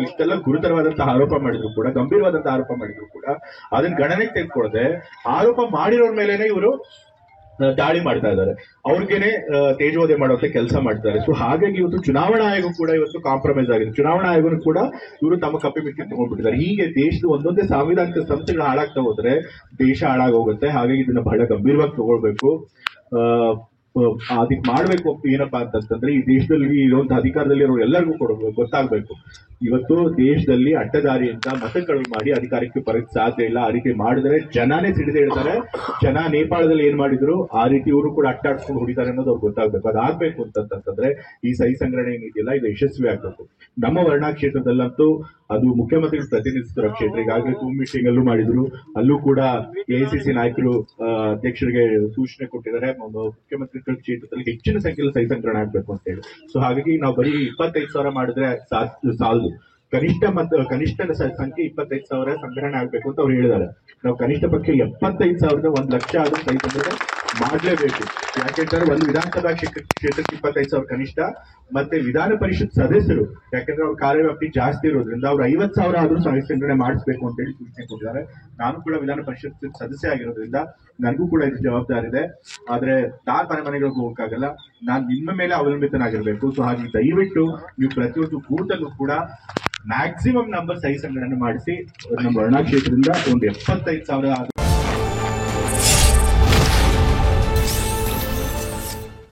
ಅವ್ರಿಗೆ ಇಷ್ಟೆಲ್ಲ ಗುರುತರವಾದಂತಹ ಆರೋಪ ಮಾಡಿದ್ರು ಕೂಡ, ಗಂಭೀರವಾದಂತಹ ಆರೋಪ ಮಾಡಿದ್ರು ಕೂಡ ಅದನ್ನ ಗಣನೆಗೆ ತೆಗೆದುಕೊಳ್ಳದೆ ಆರೋಪ ಮಾಡಿರೋರ್ ಮೇಲೆನೆ ಇವರು ದಾಳಿ ಮಾಡ್ತಾ ಇದ್ದಾರೆ, ಅವ್ರಿಗೇನೆ ತೇಜೋವಧೆ ಮಾಡುವಂತ ಕೆಲಸ ಮಾಡ್ತಾರೆ. ಸೊ ಹಾಗಾಗಿ ಇವತ್ತು ಚುನಾವಣಾ ಆಯೋಗ ಕೂಡ ಇವತ್ತು ಕಾಂಪ್ರಮೈಸ್ ಆಗಿದೆ. ಚುನಾವಣಾ ಆಯೋಗನು ಕೂಡ ಇವರು ತಮ್ಮ ಕಪ್ಪಿ ಮಿಕ್ಕಿ ತಗೊಂಡ್ಬಿಟ್ಟಿದ್ದಾರೆ. ಹೀಗೆ ದೇಶದ ಒಂದೊಂದೇ ಸಾಂವಿಧಾನಿಕ ಸಂಸ್ಥೆಗಳು ಹಾಳಾಗ್ತಾ ಹೋದ್ರೆ ದೇಶ ಹಾಳಾಗೋಗುತ್ತೆ. ಹಾಗಾಗಿ ಇದನ್ನ ಬಹಳ ಗಂಭೀರವಾಗಿ ತಗೊಳ್ಬೇಕು. ಅದಕ್ಕೆ ಮಾಡ್ಬೇಕು ಏನಪ್ಪಾ ಅಂತಂದ್ರೆ, ಈ ದೇಶದಲ್ಲಿ ಇರುವಂತಹ ಅಧಿಕಾರದಲ್ಲಿ ಇರೋ ಎಲ್ಲರಿಗೂ ಗೊತ್ತಾಗ್ಬೇಕು, ಇವತ್ತು ದೇಶದಲ್ಲಿ ಅಡ್ಡದಾರಿಯಿಂದ ಮತಗಳು ಮಾಡಿ ಅಧಿಕಾರಕ್ಕೆ ಬರಕ್ ಸಾಧ್ಯ ಇಲ್ಲ. ಆ ರೀತಿ ಮಾಡಿದ್ರೆ ಜನನೇ ಸಿಡಿದೇ ಇಡ್ತಾರೆ. ಜನ ನೇಪಾಳದಲ್ಲಿ ಏನ್ ಮಾಡಿದ್ರು ಆ ರೀತಿ ಇವರು ಕೂಡ ಅಟ್ಟಾಡ್ಸ್ಕೊಂಡು ಹೊಡಿತಾರೆ ಅನ್ನೋದು ಅವ್ರಿಗೆ ಗೊತ್ತಾಗ್ಬೇಕು. ಅದಾಗ್ಬೇಕು ಅಂತಂತಂದ್ರೆ ಈ ಸಹಿ ಸಂಗ್ರಹಣೆ ಏನಿದೆಯಲ್ಲ ಇದು ಯಶಸ್ವಿ ಆಗ್ಬೇಕು. ನಮ್ಮ ವರ್ಣಾ ಕ್ಷೇತ್ರದಲ್ಲಂತೂ ಅದು ಮುಖ್ಯಮಂತ್ರಿಗಳು ಪ್ರತಿನಿಧಿಸಿರೋ ಕ್ಷೇತ್ರ. ಈಗಾಗಲೇ ಜೂಮ್ ಮೀಟಿಂಗ್ ಅಲ್ಲೂ ಮಾಡಿದ್ರು, ಅಲ್ಲೂ ಕೂಡ ಎಐಸಿಸಿ ನಾಯಕರು ಅಧ್ಯಕ್ಷರಿಗೆ ಸೂಚನೆ ಕೊಟ್ಟಿದ್ದಾರೆ ಮುಖ್ಯಮಂತ್ರಿಗಳ ಕ್ಷೇತ್ರದಲ್ಲಿ ಹೆಚ್ಚಿನ ಸಂಖ್ಯೆಯಲ್ಲಿ ಸಹಿ ಸಂಗ್ರಹಣೆ ಆಗ್ಬೇಕು ಅಂತ ಹೇಳಿ. ಸೊ ಹಾಗಾಗಿ ನಾವು ಬರೀ 25,000 ಮಾಡಿದ್ರೆ ಸಾಲದು, ಕನಿಷ್ಠ ಸಂಖ್ಯೆ 25,000 ಸಂಗ್ರಹಣೆ ಆಗ್ಬೇಕು ಅಂತ ಅವ್ರು ಹೇಳಿದ್ದಾರೆ. ನಾವು ಕನಿಷ್ಠ ಪಕ್ಷ 75,000 1 ಲಕ್ಷ ಆದ್ರೂ ಸಹಿ ಸಂಗ್ರಹಣೆ ಮಾಡ್ಲೇಬೇಕು. ಯಾಕೆಂದ್ರೆ ಒಂದು ವಿಧಾನಸಭಾ ಕ್ಷೇತ್ರಕ್ಕೆ 25,000 ಕನಿಷ್ಠ, ಮತ್ತೆ ವಿಧಾನ ಪರಿಷತ್ ಸದಸ್ಯರು ಯಾಕಂದ್ರೆ ಅವ್ರ ಕಾರ್ಯವ್ಯಾಪ್ತಿ ಜಾಸ್ತಿ ಇರೋದ್ರಿಂದ ಅವ್ರು 50,000 ಆದ್ರೂ ಸಹಿ ಸಂಗ್ರಹಣೆ ಮಾಡಿಸ್ಬೇಕು ಅಂತ ಹೇಳಿ ಸೂಚನೆ ಕೊಟ್ಟಿದ್ದಾರೆ. ನಾನು ಕೂಡ ವಿಧಾನ ಪರಿಷತ್ ಸದಸ್ಯ ಆಗಿರೋದ್ರಿಂದ ನನಗೂ ಕೂಡ ಇದು ಜವಾಬ್ದಾರಿ ಇದೆ. ಆದ್ರೆ ನಾನ್ ಮನೆಗಳಿಗೆ ಹೋಗಕ್ಕಾಗಲ್ಲ, ನಾನ್ ನಿಮ್ಮ ಮೇಲೆ ಅವಲಂಬಿತನಾಗಿರ್ಬೇಕು. ಸೊ ಹಾಗೆ ದಯವಿಟ್ಟು ನೀವು ಪ್ರತಿಯೊಂದು ಬೂತ್ ಅಲ್ಲೂ ಕೂಡ ಮ್ಯಾಕ್ಸಿಮಮ್ ನಂಬರ್ ಸಹಿ ಸಂಗ್ರಹಣೆ ಮಾಡಿಸಿ ನಮ್ಮ ವರ್ಣಾ ಕ್ಷೇತ್ರದಿಂದ ಒಂದು 75,000